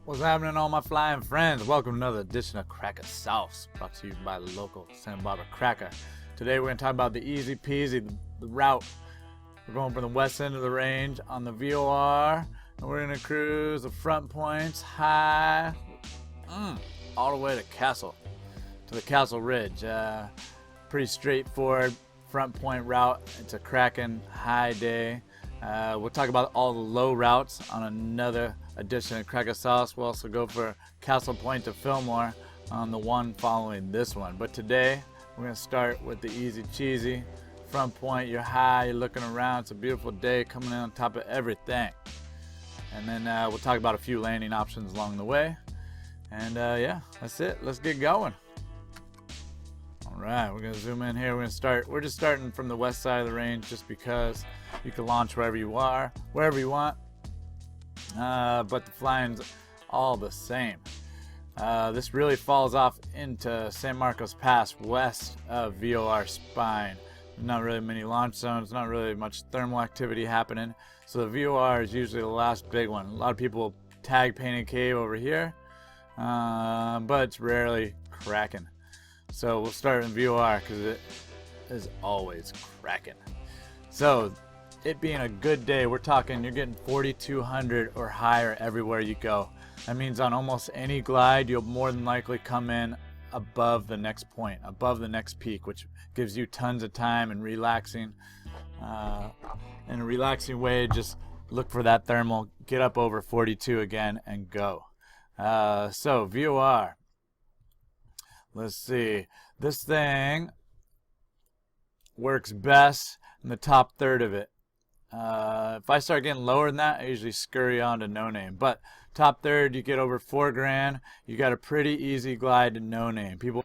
What's happening, all my flying friends? Welcome to another edition of Cracker Sauce, brought to you by the local Santa Barbara Cracker. Today we're going to talk about the easy peasy, the route. We're going from the west end of the range on the VOR, and we're going to cruise the front points high, all the way to the Castle Ridge. Pretty straightforward front point route. It's a crackin' high day. We'll talk about all the low routes on another edition of Cracker Sauce. We'll also go for Castle Point to Fillmore on the one following this one. But today, we're going to start with the easy cheesy. Front point, you're high, you're looking around. It's a beautiful day coming in on top of everything. And then we'll talk about a few landing options along the way. And yeah, that's it. Let's get going. All right, we're going to zoom in here. We're just starting from the west side of the range just because you can launch wherever you want. But the flying's all the same. This really falls off into San Marcos Pass west of VOR spine. Not really many launch zones, not really much thermal activity happening. So the VOR is usually the last big one. A lot of people tag Painted Cave over here, but it's rarely cracking. So we'll start in VOR because it is always cracking. So it being a good day, we're talking you're getting 4,200 or higher everywhere you go. That means on almost any glide, you'll more than likely come in above the next point, above the next peak, which gives you tons of time and relaxing. In a relaxing way, just look for that thermal, get up over 42 again, and go. So VOR. Let's see. This thing works best in the top third of it. If I start getting lower than that, I usually scurry on to no name. But top third, you get over $4,000. You got a pretty easy glide to no name. People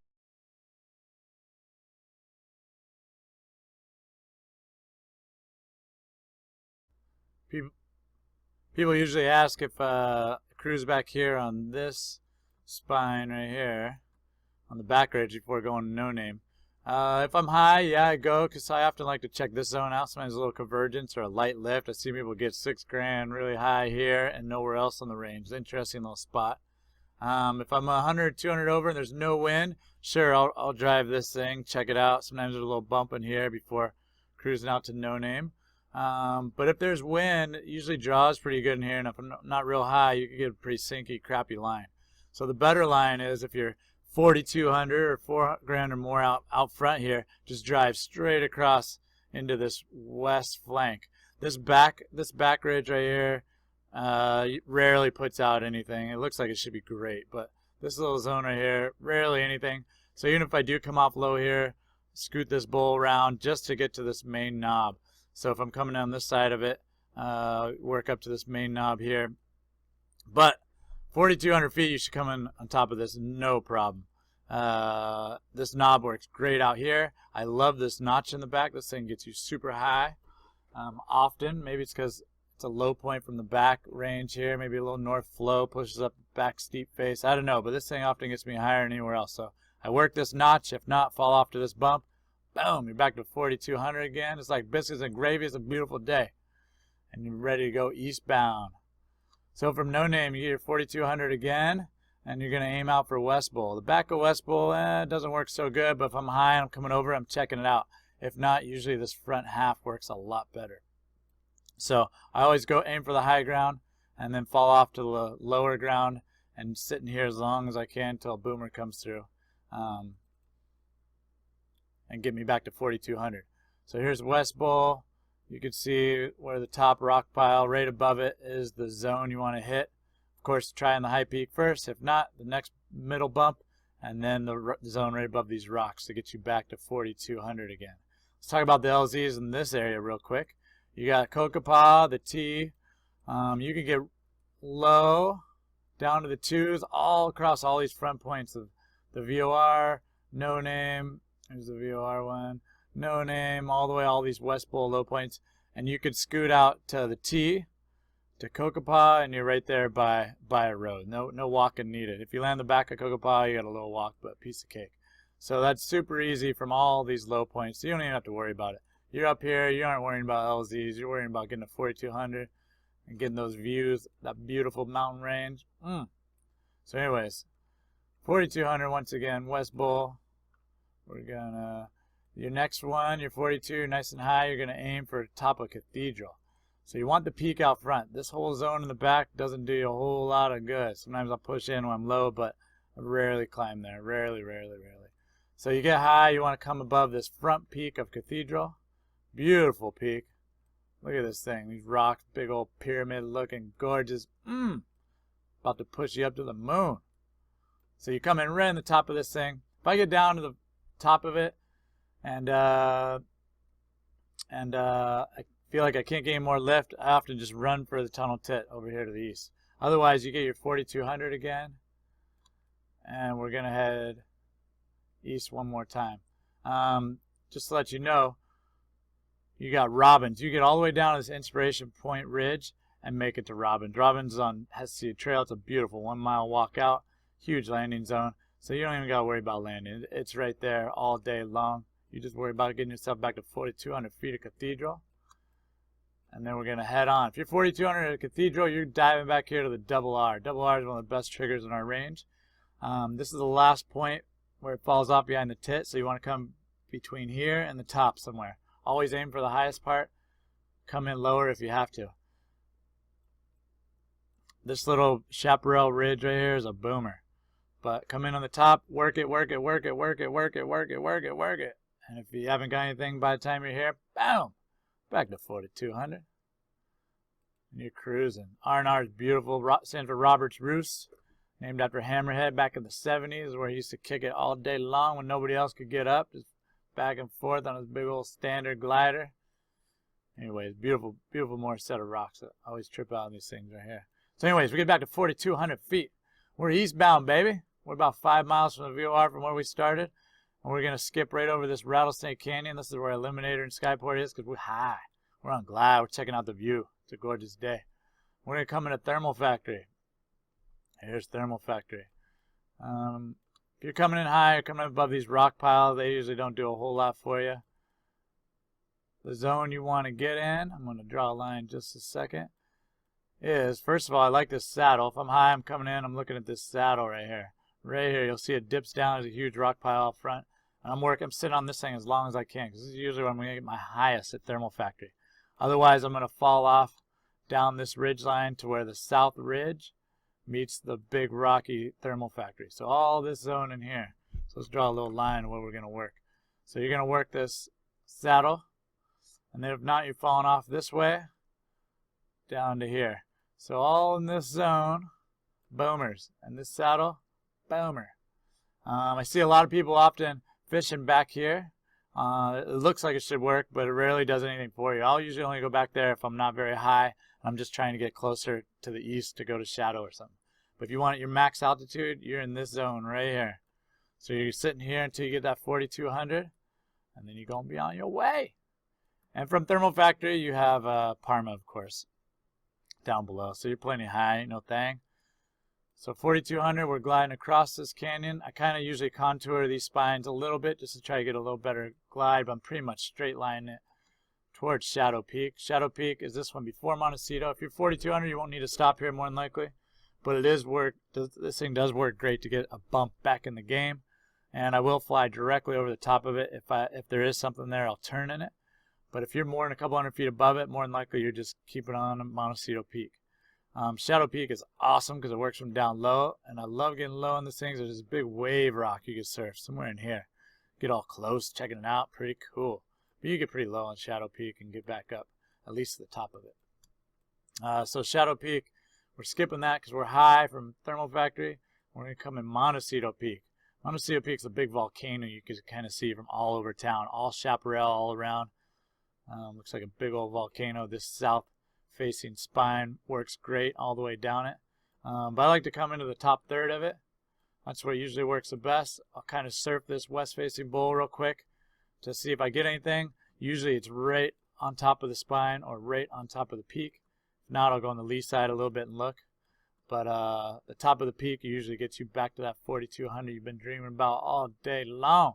usually ask if cruise back here on this spine right here on the back ridge before going to no name. If I'm high, yeah, I go because I often like to check this zone out. Sometimes a little convergence or a light lift. I see people get $6,000 really high here and nowhere else on the range. Interesting little spot. If I'm 100, 200 over and there's no wind, sure, I'll drive this thing, check it out. Sometimes there's a little bump in here before cruising out to no name. But if there's wind, it usually draws pretty good in here. And if I'm not real high, you can get a pretty sinky, crappy line. So the better line is if you're 4,200 or $4,000 or more out front here, just drive straight across into this west flank. This back ridge right here rarely puts out anything. It looks like it should be great, but this little zone right here, rarely anything. So even if I do come off low here, scoot this bowl around just to get to this main knob. So if I'm coming down this side of it, work up to this main knob here. But 4,200 feet, you should come in on top of this, no problem. This knob works great out here. I love this notch in the back. This thing gets you super high. Often, maybe it's because it's a low point from the back range here. Maybe a little north flow pushes up back steep face. I don't know, but this thing often gets me higher than anywhere else. So I work this notch. If not, fall off to this bump. Boom, you're back to 4,200 again. It's like biscuits and gravy. It's a beautiful day. And you're ready to go eastbound. So from no name, you get your 4,200 again, and you're going to aim out for West Bowl. The back of West Bowl, it doesn't work so good, but if I'm high and I'm coming over, I'm checking it out. If not, usually this front half works a lot better. So I always go aim for the high ground and then fall off to the lower ground and sit in here as long as I can until a boomer comes through and get me back to 4,200. So here's West Bowl. You can see where the top rock pile right above it is the zone you want to hit. Of course, try on the high peak first. If not, the next middle bump, and then the zone right above these rocks to get you back to 4,200 again. Let's talk about the LZs in this area real quick. You got Kokopah, the T. You can get low down to the twos all across all these front points of the VOR, no name. There's the VOR one. No name, all the way, all these West Bowl low points. And you could scoot out to the T, to Kokopah, and you're right there by a road. No walking needed. If you land the back of Kokopah, you got a little walk, but piece of cake. So that's super easy from all these low points. So you don't even have to worry about it. You're up here, you aren't worrying about LZs, you're worrying about getting to 4,200 and getting those views, that beautiful mountain range. So anyways, 4,200 once again, West Bowl. We're gonna, your next one, your 42, nice and high, you're gonna aim for top of Cathedral. So you want the peak out front. This whole zone in the back doesn't do you a whole lot of good. Sometimes I'll push in when I'm low, but I rarely climb there, rarely. So you get high, you want to come above this front peak of Cathedral. Beautiful peak. Look at this thing, these rocks, big old pyramid looking gorgeous. About to push you up to the moon. So you come in right in the top of this thing. If I get down to the top of it and I feel like I can't gain more lift, I often just run for the tunnel tit over here to the east. Otherwise, you get your 4,200 again, and we're gonna head east one more time. Just to let you know, you got Robbins. You get all the way down to this Inspiration Point Ridge and make it to Robbins. Robbins is on Hesse Trail. It's a beautiful 1 mile walk out, huge landing zone. So you don't even got to worry about landing. It's right there all day long. You just worry about getting yourself back to 4,200 feet of Cathedral. And then we're going to head on. If you're 4,200 at Cathedral, you're diving back here to the Double R. Double R is one of the best triggers in our range. This is the last point where it falls off behind the tit. So you want to come between here and the top somewhere. Always aim for the highest part. Come in lower if you have to. This little chaparral ridge right here is a boomer. But come in on the top, work it. And if you haven't got anything by the time you're here, boom, back to 4,200. And you're cruising. R&R is beautiful. Stands for Robert's Roost, named after Hammerhead back in the 70s, where he used to kick it all day long when nobody else could get up, just back and forth on his big old standard glider. Anyways, beautiful more set of rocks. I always trip out on these things right here. So anyways, we get back to 4,200 feet. We're eastbound, baby. We're about 5 miles from the VOR from where we started. And we're going to skip right over this Rattlesnake Canyon. This is where Eliminator and Skyport is because we're high. We're on Glide. We're checking out the view. It's a gorgeous day. We're going to come into Thermal Factory. Here's Thermal Factory. If you're coming in high, you're coming above these rock piles, they usually don't do a whole lot for you. The zone you want to get in, I'm going to draw a line in just a second, is, first of all, I like this saddle. If I'm high, I'm coming in, I'm looking at this saddle right here. Right here, you'll see it dips down. There's a huge rock pile up front. And I'm sitting on this thing as long as I can, because this is usually when I'm going to get my highest at Thermal Factory. Otherwise, I'm going to fall off down this ridge line to where the south ridge meets the big rocky Thermal Factory. So all this zone in here. So let's draw a little line of what we're going to work. So you're going to work this saddle. And then if not, you're falling off this way down to here. So all in this zone, boomers. And this saddle, boomer. I see a lot of people often fishing back here. It looks like it should work, but it rarely does anything for you. I'll usually only go back there if I'm not very high. I'm just trying to get closer to the east to go to shadow or something. But if you want your max altitude, you're in this zone right here. So you're sitting here until you get that 4,200, and then you're going to be on your way. And from Thermal Factory, you have Parma, of course, down below. So you're plenty high, no thing. So 4,200, we're gliding across this canyon. I kind of usually contour these spines a little bit just to try to get a little better glide, but I'm pretty much straight lining it towards Shadow Peak. Shadow Peak is this one before Montecito. If you're 4,200, you won't need to stop here more than likely. But it is work. This thing does work great to get a bump back in the game. And I will fly directly over the top of it. If there is something there, I'll turn in it. But if you're more than a couple hundred feet above it, more than likely you're just keeping on Montecito Peak. Shadow Peak is awesome because it works from down low. And I love getting low on these things. There's this big wave rock you can surf somewhere in here. Get all close, checking it out. Pretty cool. But you get pretty low on Shadow Peak and get back up, at least to the top of it. So Shadow Peak, we're skipping that because we're high from Thermal Factory. We're going to come in Montecito Peak. Montecito Peak is a big volcano you can kind of see from all over town. All chaparral all around. Looks like a big old volcano. This south-facing spine works great all the way down it. But I like to come into the top third of it. That's where it usually works the best. I'll kind of surf this west-facing bowl real quick to see if I get anything. Usually it's right on top of the spine or right on top of the peak. If not, I'll go on the lee side a little bit and look. But the top of the peak usually gets you back to that 4,200 you've been dreaming about all day long.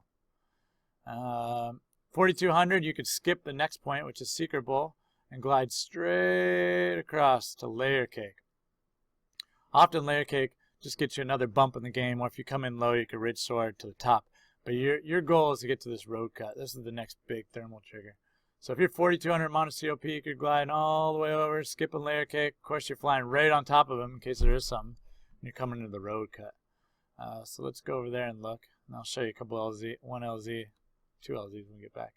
4,200, you could skip the next point, which is Secret Bowl, and glide straight across to Layer Cake. Often Layer Cake just get you another bump in the game, or if you come in low, you can ridge soar to the top. But your goal is to get to this road cut. This is the next big thermal trigger. So if you're 4,200 Montecito Peak, you're gliding all the way over, skipping layer cake. Of course, you're flying right on top of them in case there is something. And you're coming into the road cut. So let's go over there and look. And I'll show you a couple LZ, one LZ, two LZs when we get back.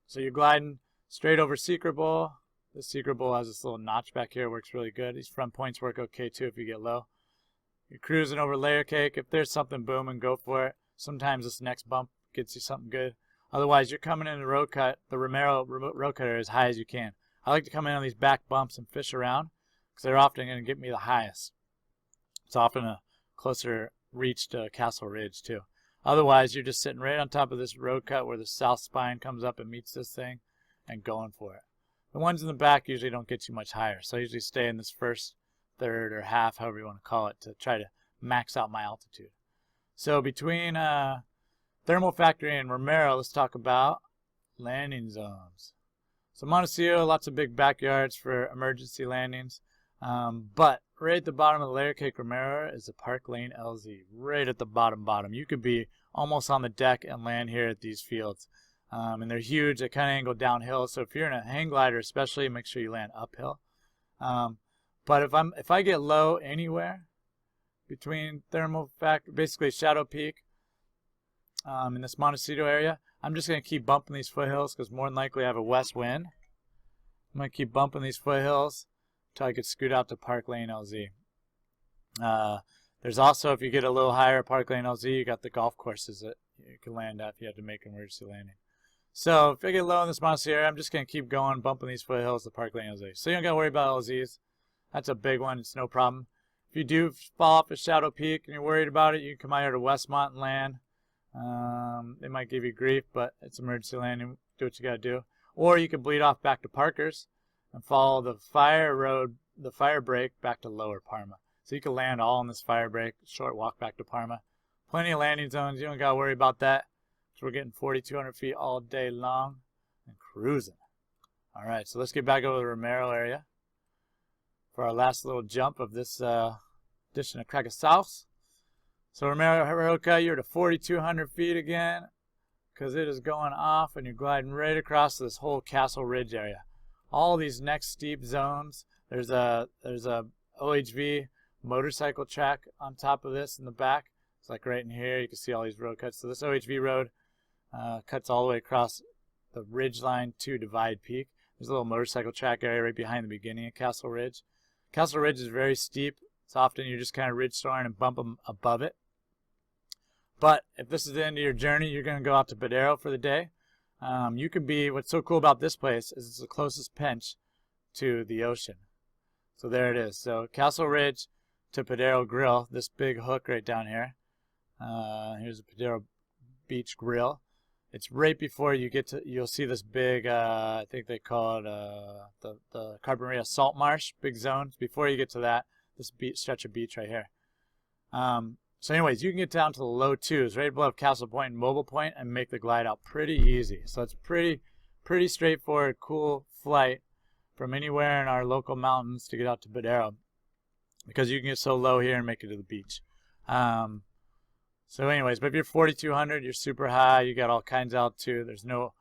So you're gliding straight over Secret Bowl. This Secret Bowl has this little notch back here. Works really good. These front points work okay too if you get low. You're cruising over layer cake. If there's something booming, go for it. Sometimes this next bump gets you something good. Otherwise, you're coming in the road cut, the Romero road cutter, as high as you can. I like to come in on these back bumps and fish around because they're often going to get me the highest. It's often a closer reach to Castle Ridge too. Otherwise, you're just sitting right on top of this road cut where the south spine comes up and meets this thing and going for it. The ones in the back usually don't get you much higher, so I usually stay in this first third or half, however you want to call it, to try to max out my altitude. So between Thermal Factory and Romero, let's talk about landing zones. So Montecito, lots of big backyards for emergency landings, but right at the bottom of the layer cake Romero is a Park Lane LZ, right at the bottom. You could be almost on the deck and land here at these fields. And they're huge. They kind of angle downhill. So if you're in a hang glider especially, make sure you land uphill. But if I get low anywhere between Thermal Factory, basically Shadow Peak, in this Montecito area, I'm just going to keep bumping these foothills because more than likely I have a west wind. I'm going to keep bumping these foothills until I could scoot out to Park Lane LZ. There's also, if you get a little higher at Park Lane LZ, you got the golf courses that you can land at if you have to make an emergency landing. So if I get low in this Montecito area, I'm just going to keep going, bumping these foothills to Park Lane LZ. So you don't got to worry about LZs. That's a big one. It's no problem. If you do fall off at Shadow Peak and you're worried about it, you can come out here to Westmont and land. They might give you grief, but it's emergency landing. Do what you got to do. Or you can bleed off back to Parker's and follow the fire road, the fire break back to Lower Parma. So you can land all in this fire break, short walk back to Parma. Plenty of landing zones. You don't got to worry about that. So we're getting 4,200 feet all day long and cruising. All right, so let's get back over to the Romero area for our last little jump of this edition of Crackin Sauce. So Romero Roca, you're to 4,200 feet again because it is going off and you're gliding right across this whole Castle Ridge area. All these next steep zones, there's a OHV motorcycle track on top of this in the back. It's like right in here. You can see all these road cuts. So this OHV road cuts all the way across the ridge line to Divide Peak. There's a little motorcycle track area right behind the beginning of Castle Ridge. Castle Ridge is very steep. It's often you're just kind of ridge soaring and bump them above it. But if this is the end of your journey, you're going to go out to Padero for the day. You can be, what's so cool about this place is it's the closest pinch to the ocean. So there it is. So Castle Ridge to Padero Grill, this big hook right down here. Here's a Padero Beach Grill. It's right before you get to, you'll see this big, I think they call it the Carbonaria Salt Marsh, big zones. Before you get to that, this stretch of beach right here. So anyways, you can get down to the low twos, right above Castle Point and Mobile Point, and make the glide out pretty easy. So it's pretty straightforward, cool flight from anywhere in our local mountains to get out to Padero, because you can get so low here and make it to the beach. So anyways, but if you're 4,200, you're super high. You got all kinds of altitude. There's no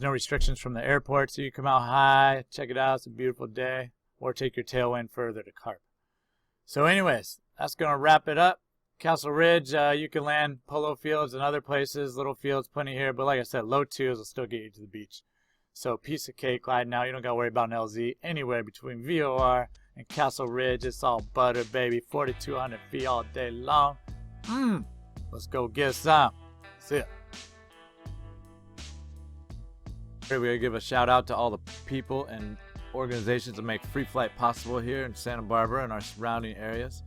restrictions from the airport, so you come out high, check it out. It's a beautiful day, or take your tailwind further to Carp. So anyways, that's going to wrap it up. Castle Ridge, you can land polo fields and other places, little fields, plenty here. But like I said, low twos will still get you to the beach. So piece of cake gliding out. You don't got to worry about an LZ anywhere between VOR and Castle Ridge. It's all butter, baby. 4,200 feet all day long. Let's go get some. See ya. We're going to give a shout out to all the people and organizations that make free flight possible here in Santa Barbara and our surrounding areas.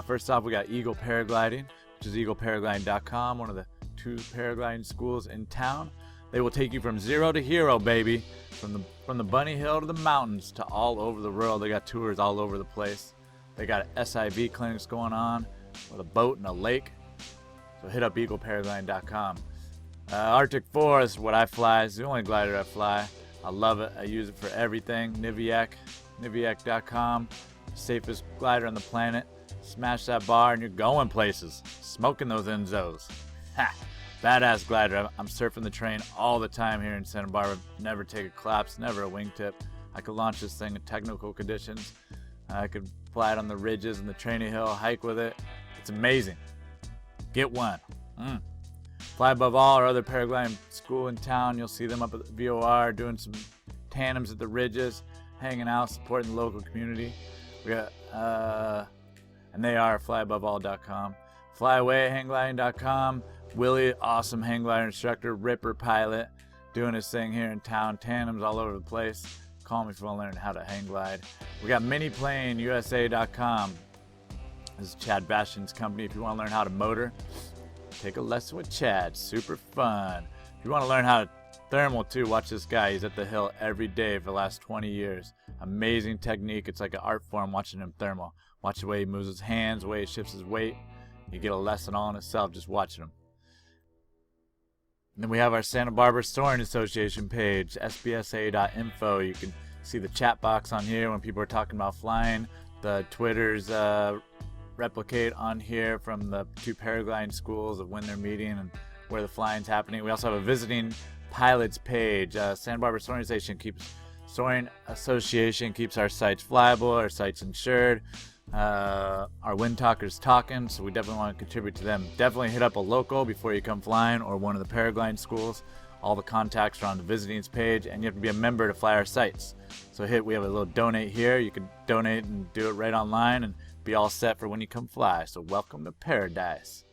First off, we got Eagle Paragliding, which is eagleparagliding.com, one of the 2 paragliding schools in town. They will take you from zero to hero, baby, from the Bunny Hill to the mountains to all over the world. They got tours all over the place. They got SIV clinics going on with a boat and a lake. So hit up eagleparagliding.com. Arctic 4 is what I fly. It's the only glider I fly. I love it. I use it for everything. Niviac.com, safest glider on the planet. Smash that bar and you're going places. Smoking those Enzos. Ha! Badass glider. I'm surfing the train all the time here in Santa Barbara. Never take a collapse, never a wingtip. I could launch this thing in technical conditions. I could fly it on the ridges and the training hill, hike with it. It's amazing. Get one. Fly Above All, our other paragliding school in town. You'll see them up at the VOR doing some tandems at the ridges, hanging out, supporting the local community. We got, and they are flyaboveall.com. Flyaway@hanggliding.com. Willie, awesome hang glider instructor, ripper pilot, doing his thing here in town. Tandems all over the place. Call me if you want to learn how to hang glide. We got miniplaneusa.com. This is Chad Bastian's company. If you want to learn how to motor, take a lesson with Chad. Super fun. If you want to learn how to thermal too, watch this guy. He's at the hill every day for the last 20 years. Amazing technique. It's like an art form watching him thermal. Watch the way he moves his hands, the way he shifts his weight. You get a lesson all in itself just watching him. And then we have our Santa Barbara Soaring Association page, sbsa.info. You can see the chat box on here when people are talking about flying. The Twitters replicate on here from the 2 paragliding schools of when they're meeting and where the flying's happening. We also have a visiting pilots page. Santa Barbara Soaring Association keeps our sites flyable, our sites insured. Our wind talkers talking, so we definitely want to contribute to them. Definitely hit up a local before you come flying or one of the paragliding schools. All the contacts are on the visitings page, and you have to be a member to fly our sites. So we have a little donate here. You can donate and do it right online and be all set for when you come fly. So welcome to paradise.